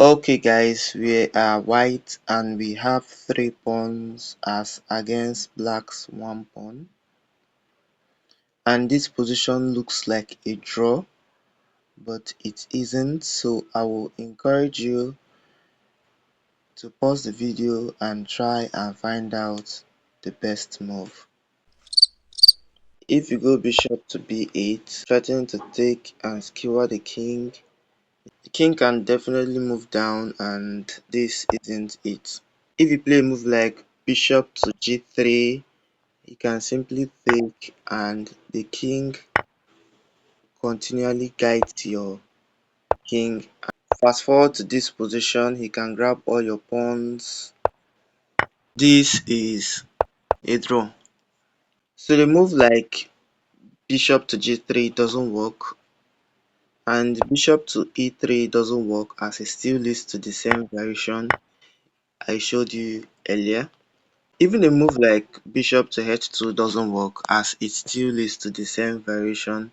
Okay guys, we are white and we have 3 pawns as against black's 1 pawn, and this position looks like a draw, but it isn't. So I will encourage you to pause the video and try and find out the best move. If you go bishop to b8, threatening to take and skewer the king can definitely move down, and this isn't it. If you play a move like bishop to g3, you can simply take and the king continually guides your king. Fast forward to this position, he can grab all your pawns. This is a draw. So the move like bishop to g3 doesn't work, and bishop to e3 doesn't work as it still leads to the same variation I showed you earlier. Even a move like bishop to h2 doesn't work as it still leads to the same variation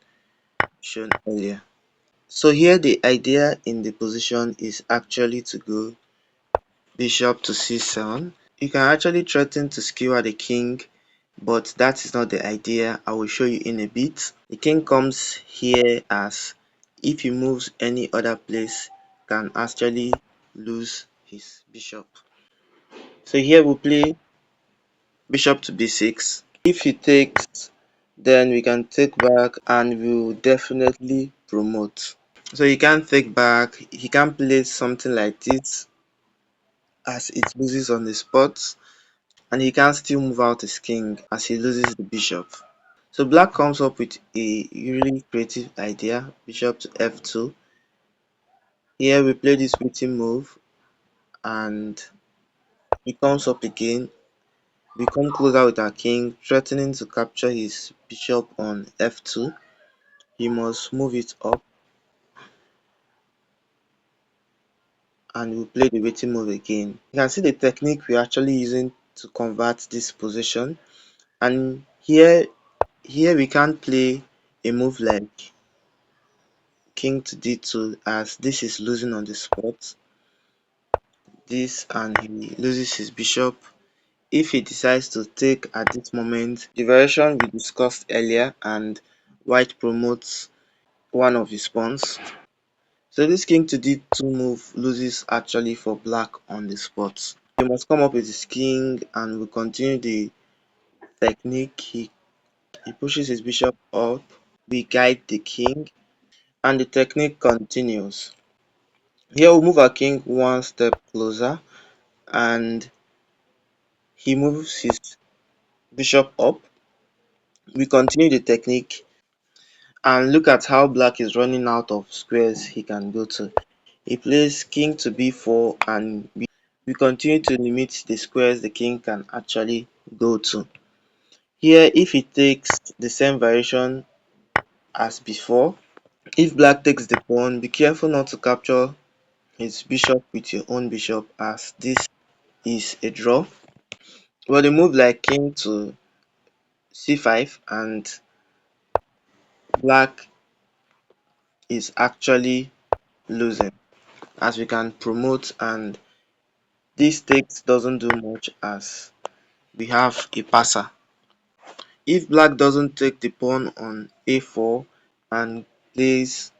shown earlier. So here the idea in the position is actually to go bishop to c7. You can actually threaten to skewer the king, but that is not the idea. I will show you in a bit. The king comes here as if he moves any other place can actually lose his bishop. So here we'll play bishop to b6. If he takes, then we can take back and we will definitely promote. So he can't take back, he can play something like this as it loses on the spot, and he can still move out his king as he loses the bishop. So black comes up with a really creative idea, bishop to f2. Here we play this waiting move and he comes up again. We come closer with our king, threatening to capture his bishop on f2. He must move it up and we'll play the waiting move again. You can see the technique we're actually using to convert this position. And here we can't play a move like king to d2 as this is losing on the spot. This, and he loses his bishop. If he decides to take at this moment, the variation we discussed earlier, and white promotes one of his pawns. So this king to d2 move loses actually for black on the spot. He must come up with his king and we continue the technique. He pushes his bishop up. We guide the king and the technique continues. Here we move our king one step closer and he moves his bishop up. We continue the technique and look at how black is running out of squares he can go to. He plays king to b4 and we continue to limit the squares the king can actually go to. Here if he takes the same variation as before, if black takes the pawn, be careful not to capture his bishop with your own bishop as this is a draw. But a move like king to c5 and black is actually losing as we can promote, and this takes doesn't do much as we have a passer. If black doesn't take the pawn on a4 and plays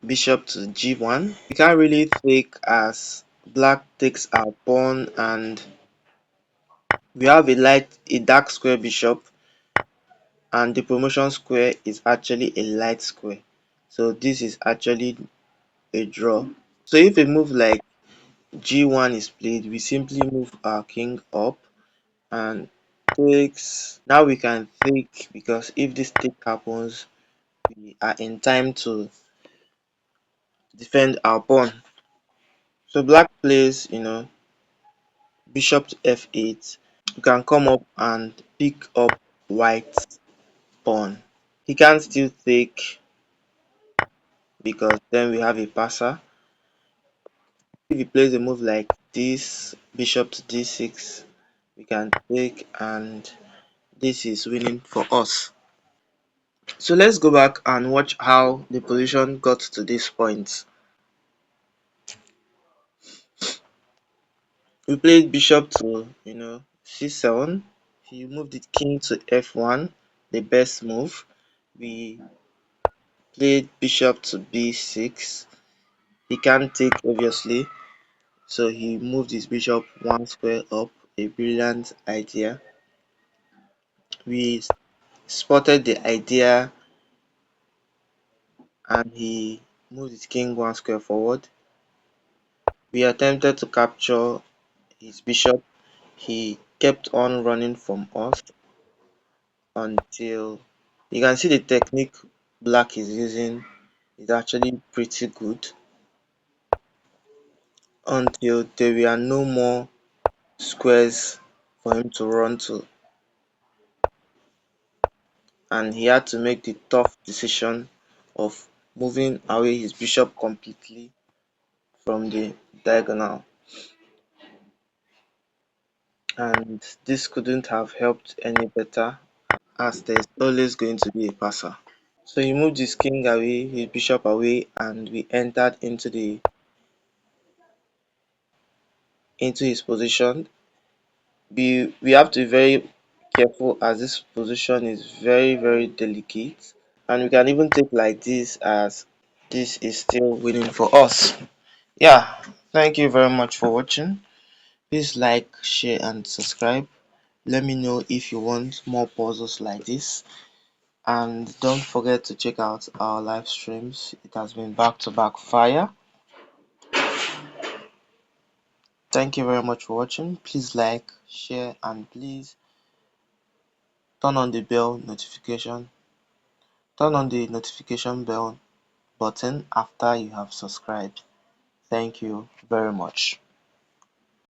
bishop to g1, we can't really take as black takes our pawn and we have a dark square bishop, and the promotion square is actually a light square. So this is actually a draw. So if a move like g1 is played, we simply move our king up and takes. Now we can take, because if this take happens, we are in time to defend our pawn. So black plays, bishop to f8. You can come up and pick up white's pawn. He can still take because then we have a passer. If he plays a move like this, bishop to d6, we can take and this is winning for us. So let's go back and watch how the position got to this point. We played bishop to, c7. He moved the king to f1, the best move. We played bishop to b6. He can't take, obviously, so he moved his bishop one square up, a brilliant idea. We spotted the idea and he moved his king one square forward. We attempted to capture his bishop. He kept on running from us until you can see the technique black is using is actually pretty good until there were no more squares for him to run to, and he had to make the tough decision of moving away his bishop completely from the diagonal, and this couldn't have helped any better as there's always going to be a passer. So he moved his king away, his bishop away, and we entered into his position. We have to be very careful as this position is very delicate, and we can even take like this as this is still winning for us. Yeah, thank you very much for watching. Please like, share and subscribe. Let me know if you want more puzzles like this, and don't forget to check out our live streams. It has been back to back fire. Thank you very much for watching. Please like, share and please turn on the bell notification. Turn on the notification bell button after you have subscribed. Thank you very much.